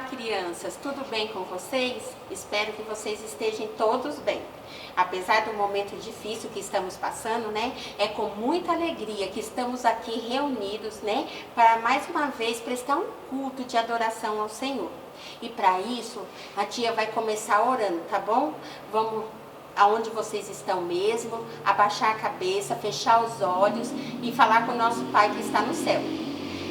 crianças, tudo bem com vocês? Espero que vocês estejam todos bem. Apesar do momento difícil que estamos passando, né? É com muita alegria que estamos aqui reunidos, né? Para mais uma vez prestar um culto de adoração ao Senhor. E para isso, a tia vai começar orando, tá bom? Vamos aonde vocês estão mesmo, abaixar a cabeça, fechar os olhos e falar com o nosso Pai que está no céu.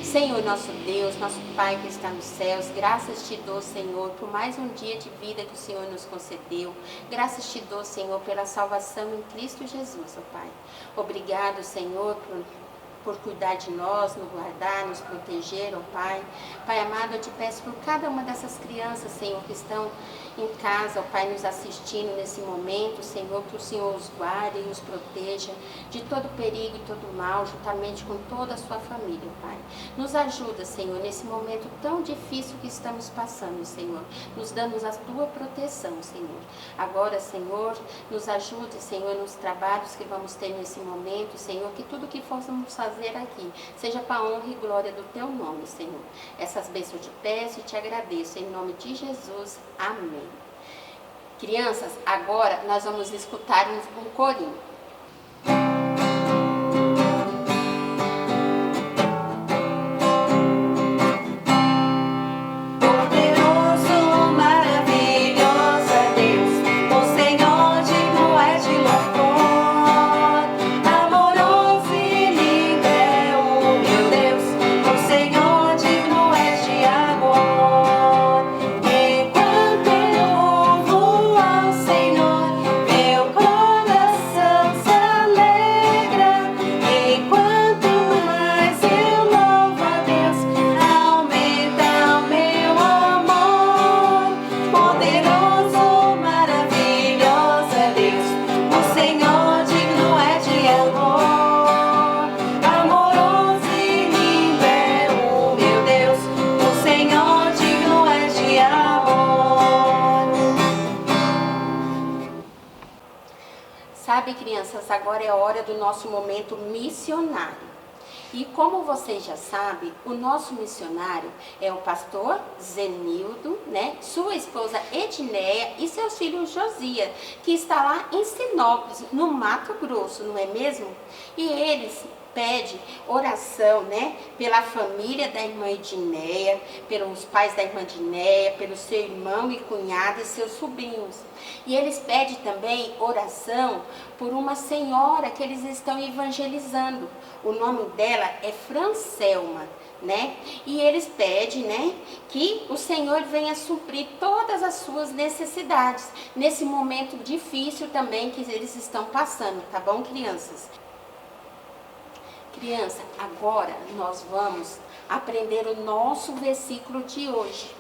Senhor, nosso Deus, nosso Pai que está nos céus, graças te dou, Senhor, por mais um dia de vida que o Senhor nos concedeu. Graças te dou, Senhor, pela salvação em Cristo Jesus, ó Pai. Obrigado, Senhor, por cuidar de nós, nos guardar, nos proteger, ó Pai. Pai amado, eu te peço por cada uma dessas crianças, Senhor, que estão em casa, ó Pai, nos assistindo nesse momento, Senhor, que o Senhor os guarde e os proteja de todo perigo e todo mal, juntamente com toda a sua família, Pai. Nos ajuda, Senhor, nesse momento tão difícil que estamos passando, Senhor. Nos damos a tua proteção, Senhor. Agora, Senhor, nos ajude, Senhor, nos trabalhos que vamos ter nesse momento, Senhor, que tudo que possamos fazer aqui seja para a honra e glória do teu nome, Senhor. Essas bênçãos eu te peço e te agradeço, em nome de Jesus. Amém. Crianças, agora nós vamos escutar um corinho. Sabe, crianças, agora é a hora do nosso momento missionário. E como vocês já sabem, o nosso missionário é o pastor Zenildo, né? Sua esposa Edneia e seus filhos Josias, que está lá em Sinópolis, no Mato Grosso, não é mesmo? E eles pede oração, né, pela família da irmã Edneia, pelos pais da irmã Edneia, pelo seu irmão e cunhado e seus sobrinhos. E eles pedem também oração por uma senhora que eles estão evangelizando. O nome dela é Francelma, né? E eles pedem, né, que o Senhor venha suprir todas as suas necessidades nesse momento difícil também que eles estão passando, tá bom, crianças? Criança, agora nós vamos aprender o nosso versículo de hoje.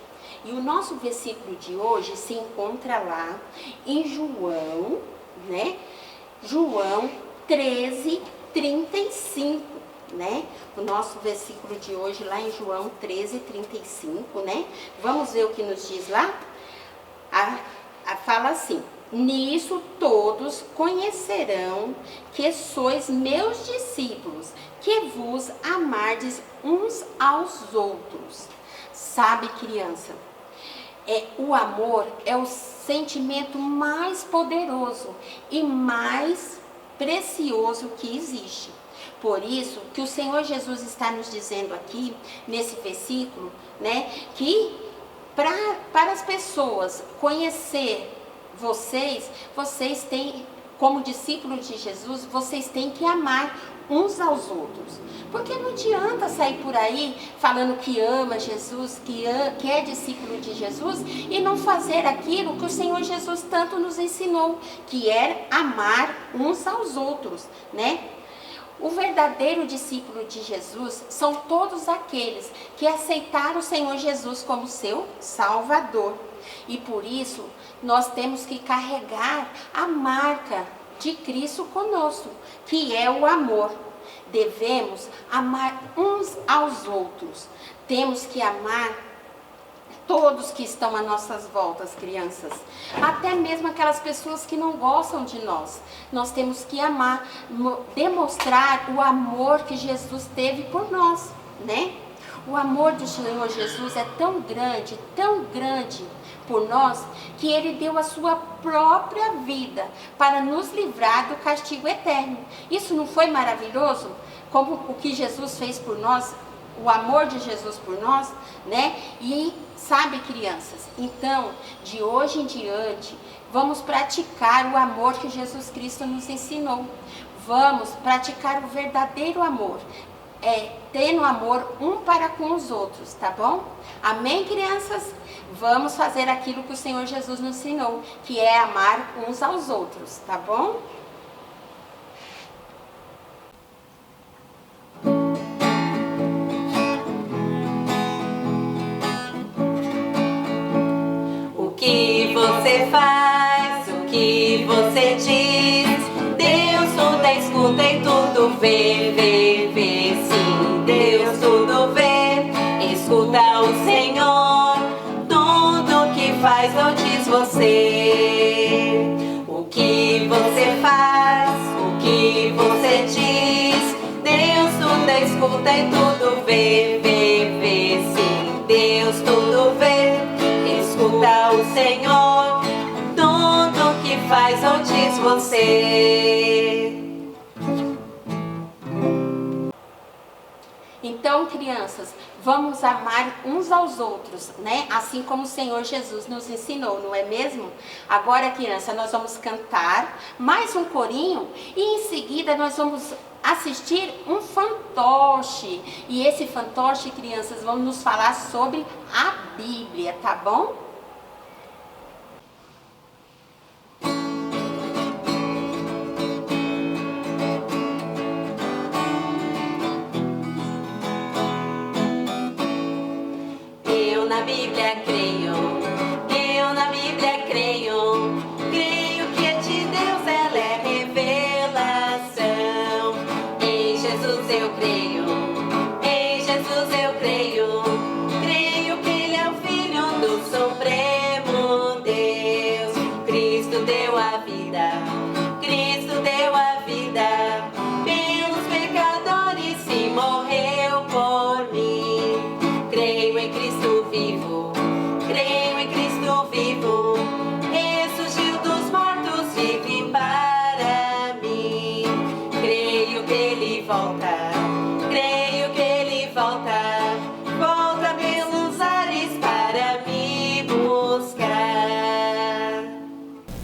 E o nosso versículo de hoje se encontra lá em João, né? João 13:35, né? O nosso versículo de hoje lá em João 13:35, né? Vamos ver o que nos diz lá? Fala assim: nisso todos conhecerão que sois meus discípulos, que vos amardes uns aos outros. Sabe, criança, o amor é o sentimento mais poderoso e mais precioso que existe. Por isso que o Senhor Jesus está nos dizendo aqui, nesse versículo, né, que para as pessoas conhecer vocês têm, como discípulos de Jesus, vocês têm que amar uns aos outros. Porque não adianta sair por aí falando que ama Jesus, que é discípulo de Jesus e não fazer aquilo que o Senhor Jesus tanto nos ensinou, que é amar uns aos outros, né? O verdadeiro discípulo de Jesus são todos aqueles que aceitaram o Senhor Jesus como seu Salvador. E por isso, nós temos que carregar a marca de Cristo conosco, que é o amor. Devemos amar uns aos outros. Temos que amar todos que estão às nossas voltas, crianças. Até mesmo aquelas pessoas que não gostam de nós. Nós temos que amar, demonstrar o amor que Jesus teve por nós, né? O amor do Senhor Jesus é tão grande por nós, que Ele deu a sua própria vida para nos livrar do castigo eterno. Isso não foi maravilhoso? Como o que Jesus fez por nós, o amor de Jesus por nós, né? E sabe, crianças, então, de hoje em diante, vamos praticar o amor que Jesus Cristo nos ensinou. Vamos praticar o verdadeiro amor, tendo amor um para com os outros, tá bom? Amém, crianças? Vamos fazer aquilo que o Senhor Jesus nos ensinou, que é amar uns aos outros, tá bom? O que você faz, o que você diz, Deus tudo escuta e tudo vê, sim, Deus tudo vê, escuta o Senhor, tudo que faz ou diz você. O que você faz, o que você diz, Deus tudo escuta e tudo vê, sim, Deus tudo vê, escuta o Senhor, tudo que faz ou diz você. Então, crianças, vamos amar uns aos outros, né? Assim como o Senhor Jesus nos ensinou, não é mesmo? Agora, criança, nós vamos cantar mais um corinho e em seguida nós vamos assistir um fantoche. E esse fantoche, crianças, vão nos falar sobre a Bíblia, tá bom? Eu na Bíblia creio, eu na Bíblia creio, creio que de Deus ela é revelação. Em Jesus eu creio, em Jesus eu creio, creio que Ele é o Filho do Supremo Deus. Cristo deu a vida, Cristo deu a vida, pelos pecadores e morreu por mim. Creio em Cristo vivo, creio em Cristo vivo, ressurgiu dos mortos, vive para mim. Creio que Ele volta, creio que Ele volta, volta pelos ares para me buscar.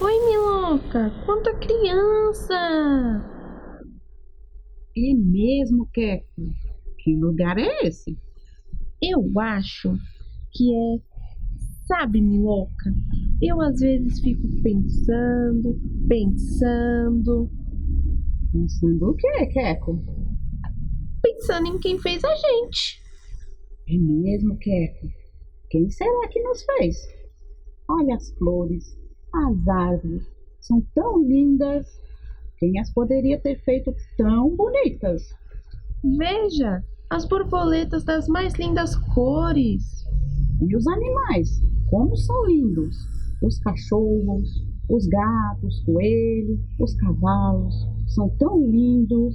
Oi, Miloca, quanta criança! É mesmo, Keco? Que lugar é esse? Eu acho que sabe, Miloca, eu às vezes fico pensando. Pensando o quê, Keco? Pensando em quem fez a gente. É mesmo, Keco? Quem será que nos fez? Olha as flores, as árvores, são tão lindas. Quem as poderia ter feito tão bonitas? Veja, as borboletas das mais lindas cores. E os animais, como são lindos! Os cachorros, os gatos, coelhos, os cavalos, são tão lindos.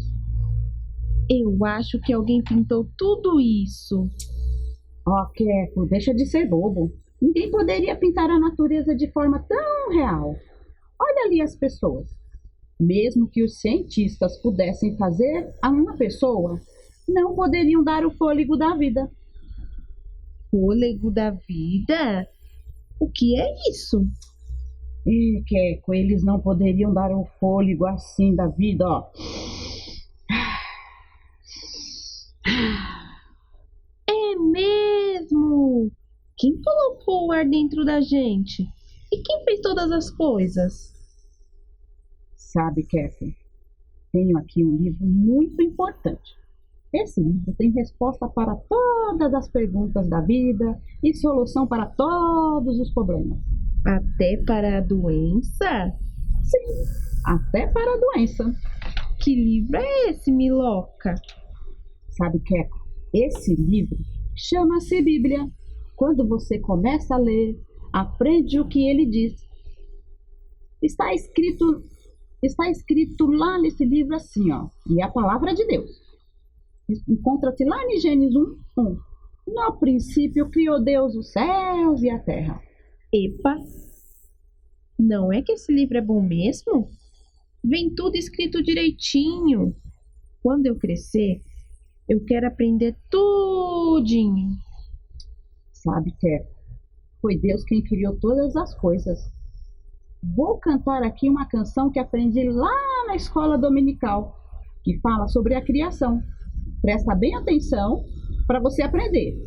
Eu acho que alguém pintou tudo isso. Ó, Keco, deixa de ser bobo. Ninguém poderia pintar a natureza de forma tão real. Olha ali as pessoas. Mesmo que os cientistas pudessem fazer a uma pessoa, não poderiam dar o fôlego da vida. Fôlego da vida? O que é isso? Keco, eles não poderiam dar o fôlego assim da vida, ó. É mesmo! Quem colocou o ar dentro da gente? E quem fez todas as coisas? Sabe, Keco, tenho aqui um livro muito importante. Esse livro tem resposta para todas as perguntas da vida e solução para todos os problemas. Até para a doença? Sim, até para a doença. Que livro é esse, Miloca? Sabe, Keco, esse livro chama-se Bíblia. Quando você começa a ler, aprende o que ele diz. Está escrito lá nesse livro assim, ó, e é a palavra de Deus. Encontra-se lá em Gênesis 1:1. No princípio criou Deus os céus e a terra. Epa, não é que esse livro é bom mesmo? Vem tudo escrito direitinho. Quando eu crescer, eu quero aprender tudinho. Sabe, Teco, foi Deus quem criou todas as coisas. Vou cantar aqui uma canção que aprendi lá na escola dominical, que fala sobre a criação. Presta bem atenção para você aprender.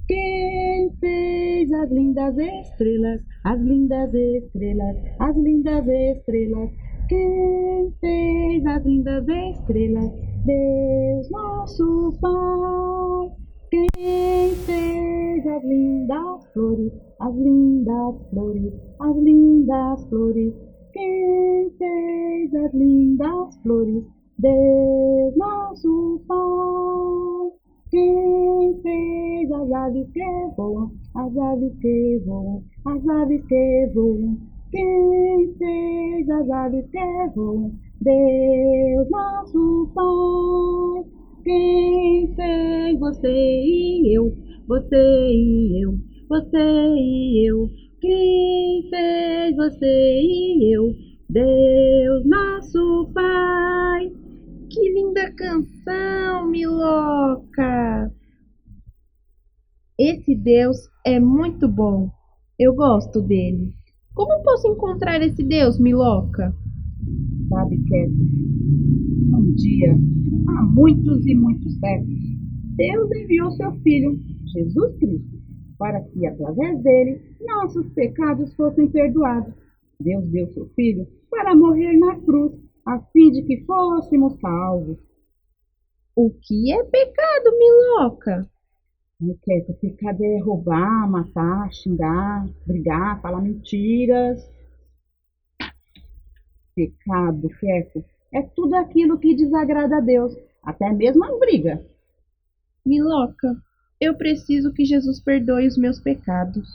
Quem fez as lindas estrelas, as lindas estrelas, as lindas estrelas? Quem fez as lindas estrelas? Deus nosso Pai. Quem fez as lindas flores, as lindas flores, as lindas flores? Quem fez as lindas flores? Deus nosso Pai. Quem fez as aves que voam, as aves que voam, as aves que voam? Quem fez as aves que voam? Deus nosso Pai. Quem fez você e eu, você e eu, você e eu? Quem fez você e eu? Deus nosso Pai. Que linda canção, Miloca! Esse Deus é muito bom. Eu gosto dele. Como posso encontrar esse Deus, Miloca? Sabe, Keto, um dia, há muitos e muitos séculos, Deus enviou seu Filho, Jesus Cristo, para que, através dele, nossos pecados fossem perdoados. Deus deu seu Filho para morrer na cruz, a fim de que fôssemos salvos. O que é pecado, Miloca? Keto, pecado é roubar, matar, xingar, brigar, falar mentiras. Pecado, Keto, é tudo aquilo que desagrada a Deus, até mesmo as brigas. Miloca, eu preciso que Jesus perdoe os meus pecados.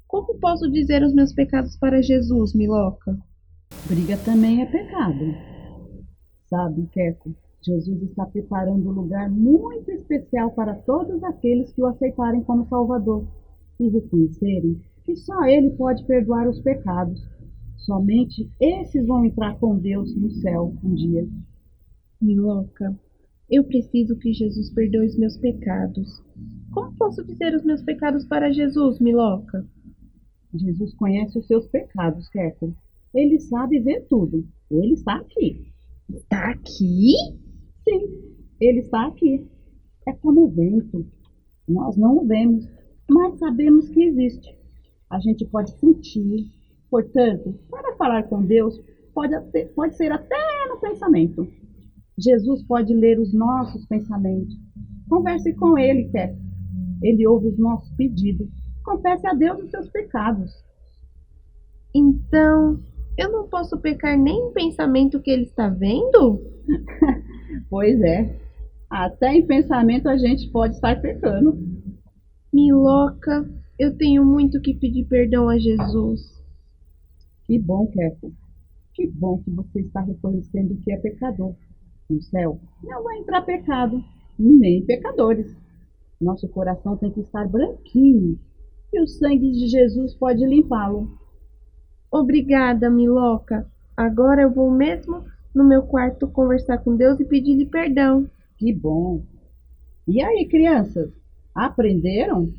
Como posso dizer os meus pecados para Jesus, Miloca? Briga também é pecado. Sabe, Keco, Jesus está preparando um lugar muito especial para todos aqueles que o aceitarem como Salvador e reconhecerem que só Ele pode perdoar os pecados. Somente esses vão entrar com Deus no céu um dia. Miloca, eu preciso que Jesus perdoe os meus pecados. Como posso dizer os meus pecados para Jesus, Miloca? Jesus conhece os seus pecados, Keco. Ele sabe ver tudo. Ele está aqui. Está aqui? Sim, ele está aqui. É como o vento. Nós não o vemos, mas sabemos que existe. A gente pode sentir. Portanto, para falar com Deus, pode ser até no pensamento. Jesus pode ler os nossos pensamentos. Converse com Ele, Keco. Ele ouve os nossos pedidos. Confesse a Deus os seus pecados. Então, eu não posso pecar nem em pensamento que Ele está vendo? Pois é. Até em pensamento a gente pode estar pecando. Miloca, eu tenho muito que pedir perdão a Jesus. Que bom, Keco. Que bom que você está reconhecendo que é pecador. No céu não vai entrar pecado, nem pecadores. Nosso coração tem que estar branquinho e o sangue de Jesus pode limpá-lo. Obrigada, Miloca. Agora eu vou mesmo no meu quarto conversar com Deus e pedir-lhe perdão. Que bom. E aí, crianças, aprenderam?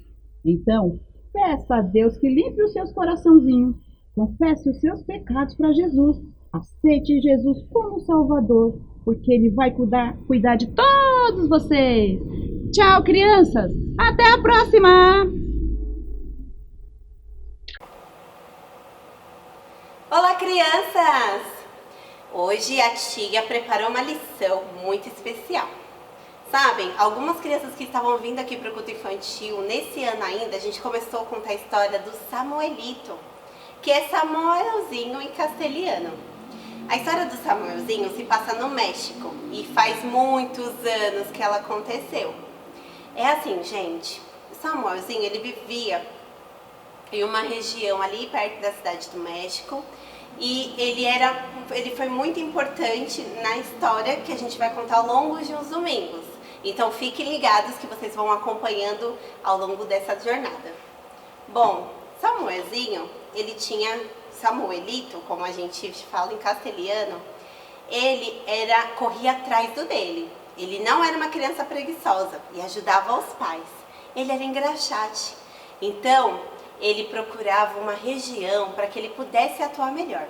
Então, peça a Deus que limpe os seus coraçãozinhos. Confesse os seus pecados para Jesus. Aceite Jesus como Salvador, porque Ele vai cuidar de todos vocês. Tchau, crianças. Até a próxima. Olá, crianças! Hoje a tia preparou uma lição muito especial. Sabem, algumas crianças que estavam vindo aqui para o culto infantil, nesse ano ainda, a gente começou a contar a história do Samuelito, que é Samuelzinho em castelhano. A história do Samuelzinho se passa no México e faz muitos anos que ela aconteceu. É assim, gente, o Samuelzinho, ele vivia em uma região ali perto da cidade do México e ele foi muito importante na história que a gente vai contar ao longo de uns domingos. Então fiquem ligados que vocês vão acompanhando ao longo dessa jornada. Bom, Samuelzinho, Samuelito, como a gente fala em castelhano, ele corria atrás do dele. Ele não era uma criança preguiçosa e ajudava os pais. Ele era engraxate. Então, ele procurava uma região para que ele pudesse atuar melhor.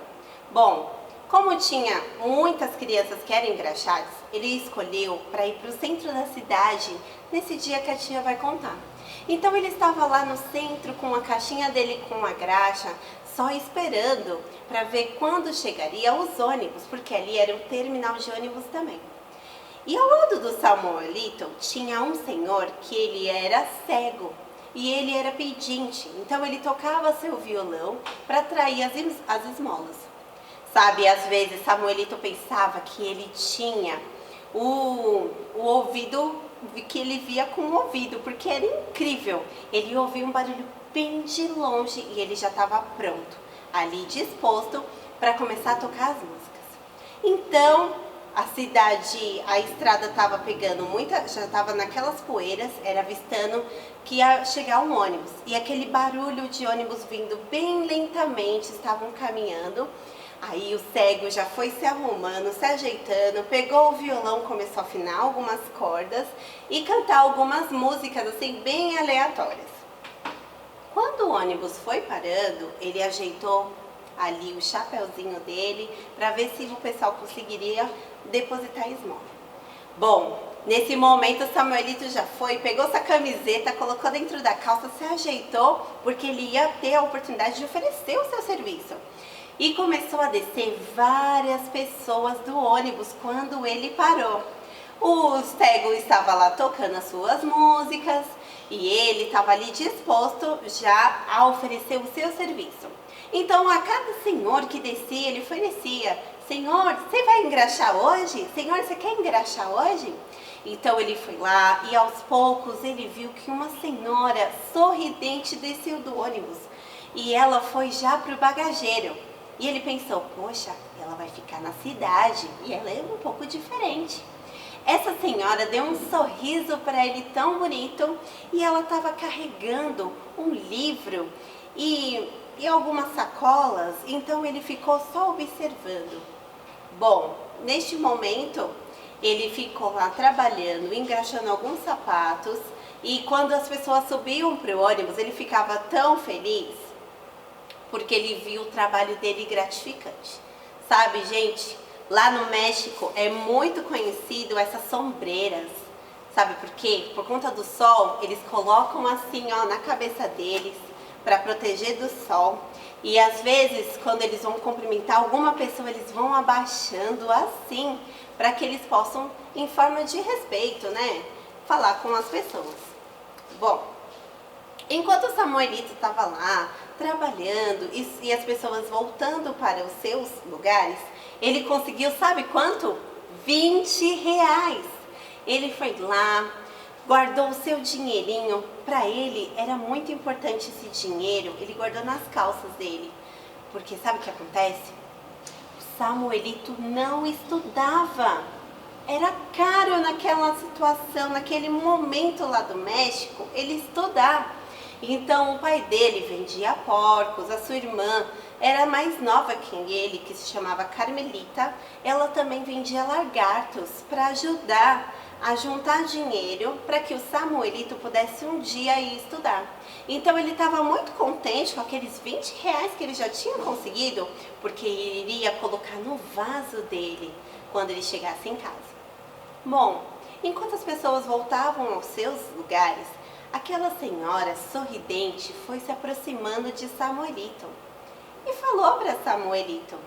Bom, como tinha muitas crianças que eram engraxates, ele escolheu para ir para o centro da cidade nesse dia que a tia vai contar. Então ele estava lá no centro com a caixinha dele com a graxa, só esperando para ver quando chegaria os ônibus, porque ali era um terminal de ônibus também. E ao lado do Samuelito tinha um senhor que ele era cego e ele era pedinte, então ele tocava seu violão para atrair as esmolas. Sabe, às vezes Samuelito pensava que ele tinha o ouvido, que ele via com o ouvido, porque era incrível. Ele ouvia um barulho bem de longe e ele já estava pronto, ali disposto para começar a tocar as músicas. Então, a estrada estava pegando já estava naquelas poeiras, era avistando que ia chegar um ônibus. E aquele barulho de ônibus vindo bem lentamente, estavam caminhando. Aí o cego já foi se arrumando, se ajeitando, pegou o violão, começou a afinar algumas cordas e cantar algumas músicas assim bem aleatórias. Quando o ônibus foi parando, ele ajeitou ali o chapeuzinho dele para ver se o pessoal conseguiria depositar a esmola. Bom, nesse momento Samuelito já foi, pegou essa camiseta, colocou dentro da calça, se ajeitou, porque ele ia ter a oportunidade de oferecer o seu serviço. E começou a descer várias pessoas do ônibus quando ele parou. O cego estava lá tocando as suas músicas e ele estava ali disposto já a oferecer o seu serviço. Então a cada senhor que descia, ele oferecia: Senhor, você vai engraxar hoje? Senhor, você quer engraxar hoje? Então ele foi lá e aos poucos ele viu que uma senhora sorridente desceu do ônibus e ela foi já para o bagageiro. E ele pensou: poxa, ela vai ficar na cidade e ela é um pouco diferente. Essa senhora deu um sorriso para ele tão bonito e ela estava carregando um livro e algumas sacolas, então ele ficou só observando. Bom, neste momento ele ficou lá trabalhando, engraxando alguns sapatos e quando as pessoas subiam para o ônibus ele ficava tão feliz porque ele viu o trabalho dele gratificante. Sabe, gente, lá no México é muito conhecido essas sombreiras. Sabe por quê? Por conta do sol, eles colocam assim, ó, na cabeça deles para proteger do sol. E às vezes, quando eles vão cumprimentar alguma pessoa, eles vão abaixando assim, para que eles possam, em forma de respeito, né, falar com as pessoas. Bom, enquanto o Samuelito estava lá, trabalhando e as pessoas voltando para os seus lugares, ele conseguiu, sabe quanto? 20 reais. Ele foi lá, guardou o seu dinheirinho. Para ele era muito importante esse dinheiro, ele guardou nas calças dele. Porque sabe o que acontece? O Samuelito não estudava. Era caro naquela situação, naquele momento lá do México, ele estudar. Então o pai dele vendia porcos, a sua irmã era mais nova que ele, que se chamava Carmelita, ela também vendia lagartos para ajudar a juntar dinheiro para que o Samuelito pudesse um dia ir estudar. Então ele estava muito contente com aqueles 20 reais que ele já tinha conseguido, porque ele iria colocar no vaso dele quando ele chegasse em casa. Bom, enquanto as pessoas voltavam aos seus lugares, aquela senhora sorridente foi se aproximando de Samuelito e falou para Samuelito: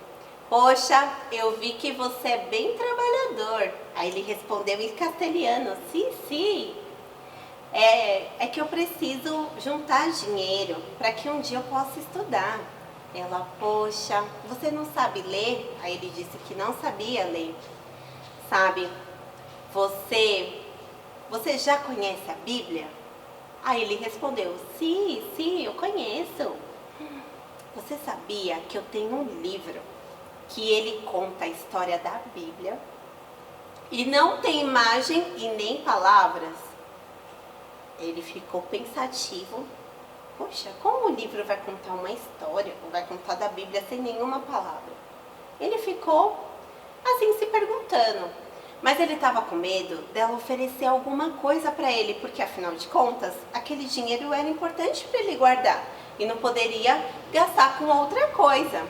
poxa, eu vi que você é bem trabalhador. Aí ele respondeu em castelhano: sim, é que eu preciso juntar dinheiro para que um dia eu possa estudar. Ela: poxa, você não sabe ler? Aí ele disse que não sabia ler. Sabe, você já conhece a Bíblia? Aí ele respondeu: sim, eu conheço. Você sabia que eu tenho um livro que ele conta a história da Bíblia? e não tem imagem e nem palavras. Ele ficou pensativo. Poxa, como o livro vai contar uma história, ou vai contar da Bíblia sem nenhuma palavra? Ele ficou assim se perguntando. Mas ele estava com medo dela oferecer alguma coisa para ele, porque afinal de contas, aquele dinheiro era importante para ele guardar e não poderia gastar com outra coisa.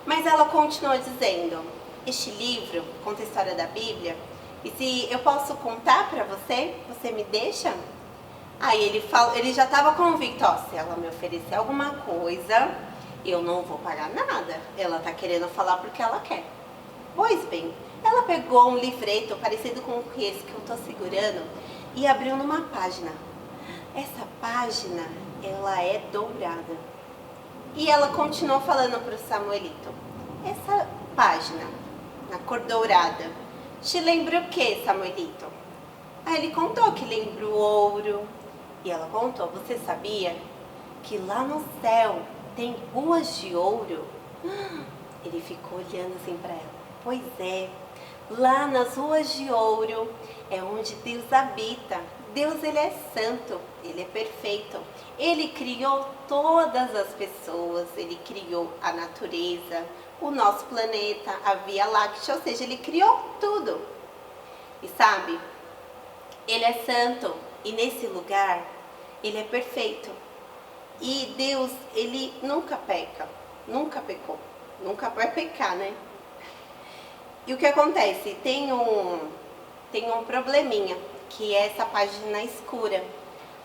Mas ela continuou dizendo: este livro conta a história da Bíblia, e se eu posso contar para você, você me deixa? Aí ele já estava convicto: ó, se ela me oferecer alguma coisa, eu não vou pagar nada. Ela está querendo falar porque ela quer. Pois bem, ela pegou um livreto parecido com esse que eu estou segurando e abriu numa página. Essa página, ela é dourada. E ela continuou falando para o Samuelito: essa página, na cor dourada, te lembra o que, Samuelito? Aí ele contou que lembra o ouro. E ela contou: você sabia que lá no céu tem ruas de ouro? Ele ficou olhando assim para ela. Pois é, lá nas ruas de ouro é onde Deus habita. Deus, ele é santo, ele é perfeito. Ele criou todas as pessoas, ele criou a natureza, o nosso planeta, a Via Láctea, ou seja, ele criou tudo. E sabe, ele é santo e nesse lugar ele é perfeito. E Deus, ele nunca peca, nunca pecou, nunca vai pecar, né? E o que acontece? Tem um probleminha, que é essa página escura.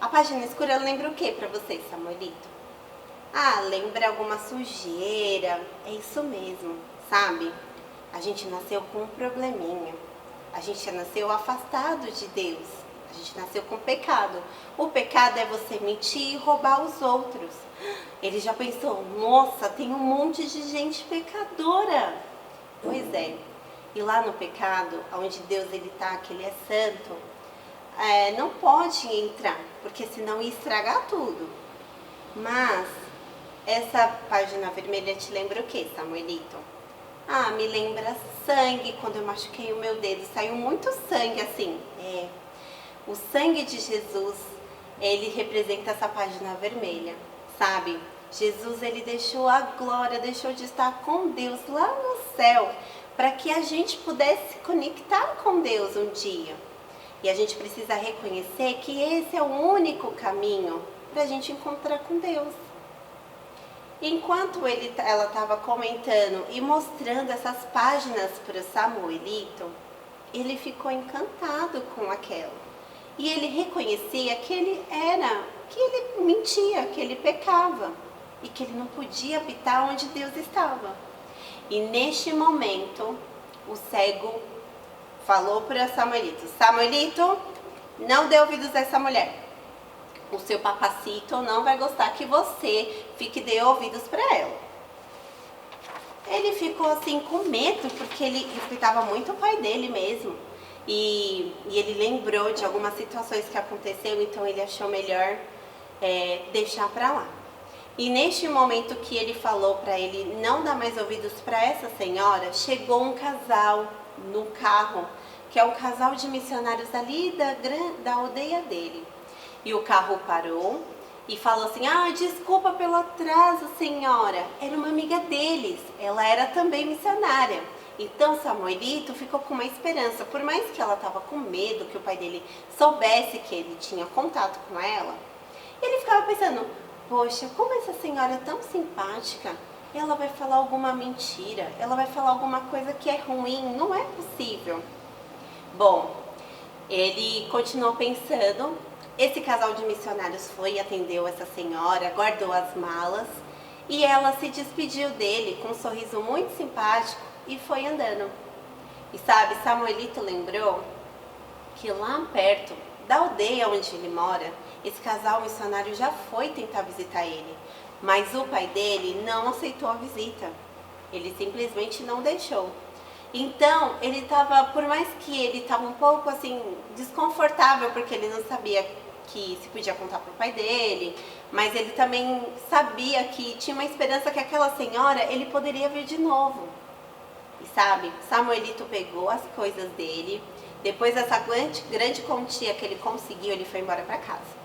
A página escura lembra o que para você, Samuelito? Ah, lembra alguma sujeira. É isso mesmo, sabe? A gente nasceu com um probleminha. A gente nasceu afastado de Deus. A gente nasceu com pecado. O pecado é você mentir e roubar os outros. Ele já pensou: nossa, tem um monte de gente pecadora. Pois é. E lá no pecado, onde Deus ele tá, que ele é santo, não pode entrar, porque senão ia estragar tudo. Mas essa página vermelha te lembra o que, Samuelito? Ah, me lembra sangue. Quando eu machuquei o meu dedo, saiu muito sangue assim. O sangue de Jesus, ele representa essa página vermelha, sabe? Jesus, ele deixou a glória, deixou de estar com Deus lá no céu, para que a gente pudesse conectar com Deus um dia. E a gente precisa reconhecer que esse é o único caminho para a gente encontrar com Deus. Enquanto ela estava comentando e mostrando essas páginas para o Samuelito, ele ficou encantado com aquela. E ele reconhecia que ele mentia, que ele pecava e que ele não podia habitar onde Deus estava. E neste momento, o cego falou para Samuelito: Samuelito, não dê ouvidos a essa mulher. O seu papacito não vai gostar que você fique dê ouvidos para ela. Ele ficou assim com medo, porque ele respeitava muito o pai dele mesmo. E ele lembrou de algumas situações que aconteceu, então ele achou melhor deixar para lá. E neste momento que ele falou para ele não dar mais ouvidos para essa senhora, chegou um casal no carro, que é um casal de missionários ali da aldeia dele. E o carro parou e falou assim: ah, desculpa pelo atraso, senhora. Era uma amiga deles, ela era também missionária. Então Samuelito ficou com uma esperança, por mais que ela estava com medo que o pai dele soubesse que ele tinha contato com ela, ele ficava pensando: poxa, como essa senhora é tão simpática, ela vai falar alguma mentira, ela vai falar alguma coisa que é ruim, não é possível. Bom, ele continuou pensando, esse casal de missionários foi e atendeu essa senhora, guardou as malas e ela se despediu dele com um sorriso muito simpático e foi andando. E sabe, Samuelito lembrou que lá perto da aldeia onde ele mora, esse casal missionário já foi tentar visitar ele, mas o pai dele não aceitou a visita. Ele simplesmente não deixou. Então, ele estava, por mais que ele estava um pouco assim desconfortável, porque ele não sabia que se podia contar para o pai dele, mas ele também sabia que tinha uma esperança que aquela senhora, ele poderia ver de novo. E sabe, Samuelito pegou as coisas dele, depois dessa grande quantia que ele conseguiu, ele foi embora para casa.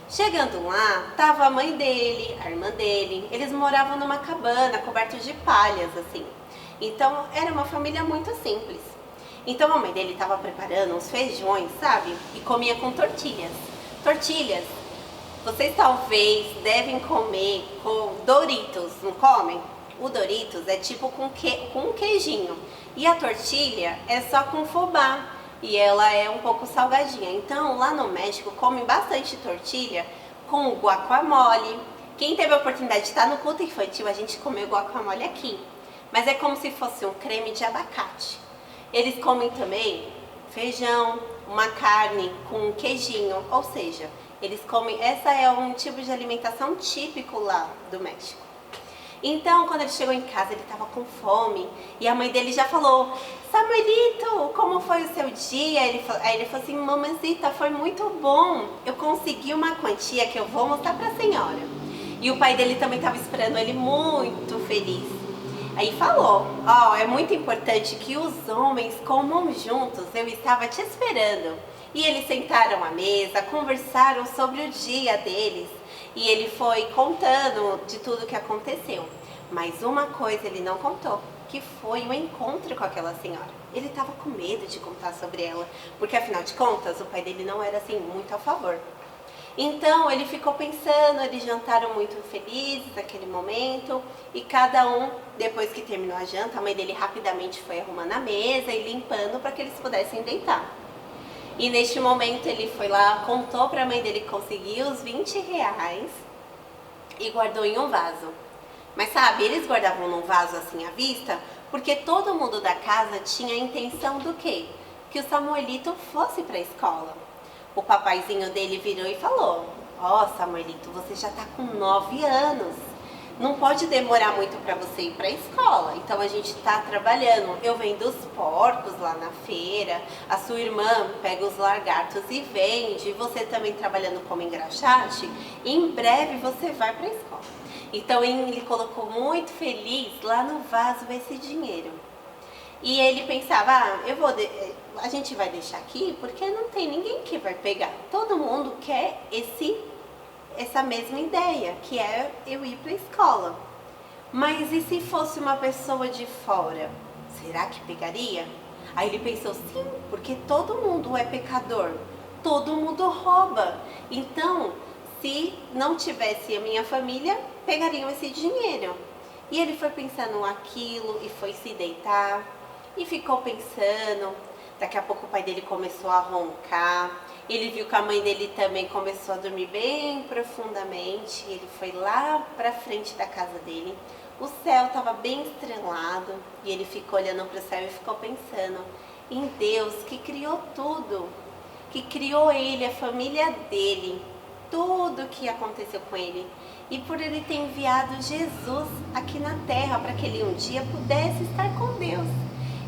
Chegando lá, tava a mãe dele, a irmã dele, eles moravam numa cabana coberta de palhas, assim. Então, era uma família muito simples. Então, a mãe dele estava preparando uns feijões, sabe? E comia com tortilhas. Tortilhas, vocês talvez devem comer com Doritos, não comem? O Doritos é tipo com um queijinho. E a tortilha é só com fubá. E ela é um pouco salgadinha. Então, lá no México, comem bastante tortilha com guacamole. Quem teve a oportunidade de estar no culto infantil, a gente comeu guacamole aqui. Mas é como se fosse um creme de abacate. Eles comem também feijão, uma carne com um queijinho. Ou seja, eles comem... Essa é um tipo de alimentação típico lá do México. Então, quando ele chegou em casa, ele estava com fome. E a mãe dele já falou: Samuelito, como foi o seu dia? Aí ele falou assim: mamãezita, foi muito bom. Eu consegui uma quantia que eu vou mostrar para a senhora. E o pai dele também estava esperando ele muito feliz. Aí falou: ó, é muito importante que os homens comam juntos. Eu estava te esperando. E eles sentaram à mesa, conversaram sobre o dia deles. E ele foi contando de tudo que aconteceu. Mas uma coisa ele não contou, que foi o encontro com aquela senhora. Ele estava com medo de contar sobre ela, porque afinal de contas o pai dele não era assim muito a favor. Então ele ficou pensando, eles jantaram muito felizes naquele momento. E cada um, depois que terminou a janta, a mãe dele rapidamente foi arrumando a mesa e limpando para que eles pudessem deitar. E neste momento ele foi lá, contou para a mãe dele que conseguiu os 20 reais e guardou em um vaso. Mas sabe, eles guardavam num vaso assim à vista, porque todo mundo da casa tinha a intenção do quê? Que o Samuelito fosse para a escola. O papaizinho dele virou e falou: ó, Samuelito, você já tá com 9 anos. Não pode demorar muito para você ir para a escola. Então a gente tá trabalhando. Eu vendo os porcos lá na feira. A sua irmã pega os lagartos e vende. Você também trabalhando como engraxate. Em breve você vai para a escola. Então ele colocou muito feliz lá no vaso esse dinheiro. E ele pensava: a gente vai deixar aqui porque não tem ninguém que vai pegar. Todo mundo quer essa mesma ideia, que é eu ir para a escola. Mas e se fosse uma pessoa de fora? Será que pegaria? Aí ele pensou: sim, porque todo mundo é pecador, todo mundo rouba. Então, se não tivesse a minha família, pegariam esse dinheiro. E ele foi pensando aquilo e foi se deitar e ficou pensando. Daqui a pouco o pai dele começou a roncar. Ele viu que a mãe dele também começou a dormir bem profundamente. Ele foi lá para frente da casa dele. O céu estava bem estrelado e ele ficou olhando para o céu e ficou pensando em Deus que criou tudo, que criou ele, a família dele, tudo que aconteceu com ele. E por ele ter enviado Jesus aqui na terra para que ele um dia pudesse estar com Deus.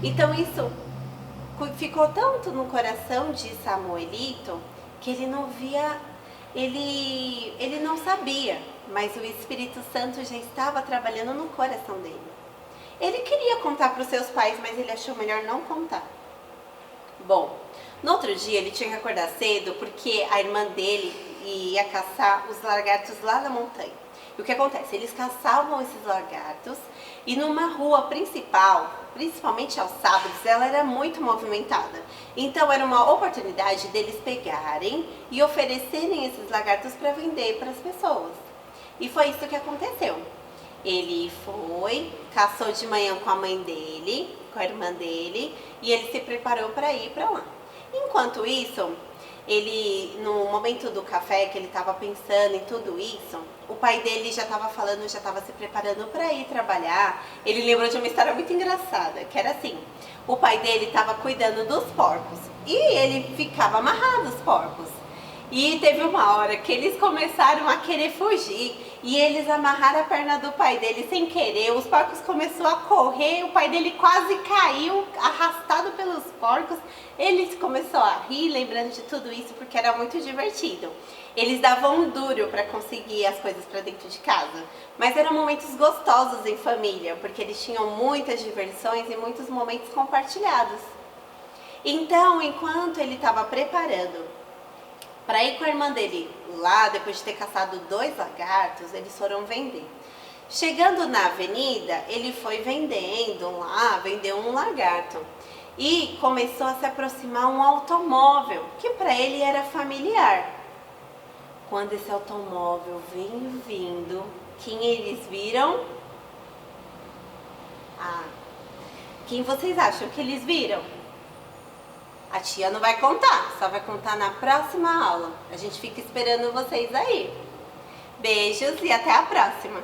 Então isso ficou tanto no coração de Samuelito que ele não via, ele não sabia, mas o Espírito Santo já estava trabalhando no coração dele. Ele queria contar para os seus pais, mas ele achou melhor não contar. Bom, no outro dia ele tinha que acordar cedo porque a irmã dele ia caçar os lagartos lá na montanha. E o que acontece? Eles caçavam esses lagartos e numa rua principal, principalmente aos sábados, ela era muito movimentada. Então era uma oportunidade deles pegarem e oferecerem esses lagartos para vender para as pessoas. E foi isso que aconteceu. Ele foi, caçou de manhã com a mãe dele, com a irmã dele, e ele se preparou para ir para lá. Enquanto isso, ele, no momento do café, que ele estava pensando em tudo isso, o pai dele já estava falando, já estava se preparando para ir trabalhar. Ele lembrou de uma história muito engraçada, que era assim: o pai dele estava cuidando dos porcos e ele ficava amarrado os porcos. E teve uma hora que eles começaram a querer fugir E eles amarraram a perna do pai dele sem querer, os porcos começaram a correr, o pai dele quase caiu, arrastado pelos porcos. Ele começou a rir, lembrando de tudo isso, porque era muito divertido. Eles davam um duro para conseguir as coisas para dentro de casa, mas eram momentos gostosos em família, porque eles tinham muitas diversões e muitos momentos compartilhados. Então, enquanto ele estava preparando para ir com a irmã dele lá, depois de ter caçado 2 lagartos, eles foram vender. Chegando na avenida, ele foi vendendo lá, vendeu um lagarto. E começou a se aproximar um automóvel, que para ele era familiar. Quando esse automóvel veio vindo, quem eles viram? Quem vocês acham que eles viram? A tia não vai contar, só vai contar na próxima aula. A gente fica esperando vocês aí. Beijos e até a próxima!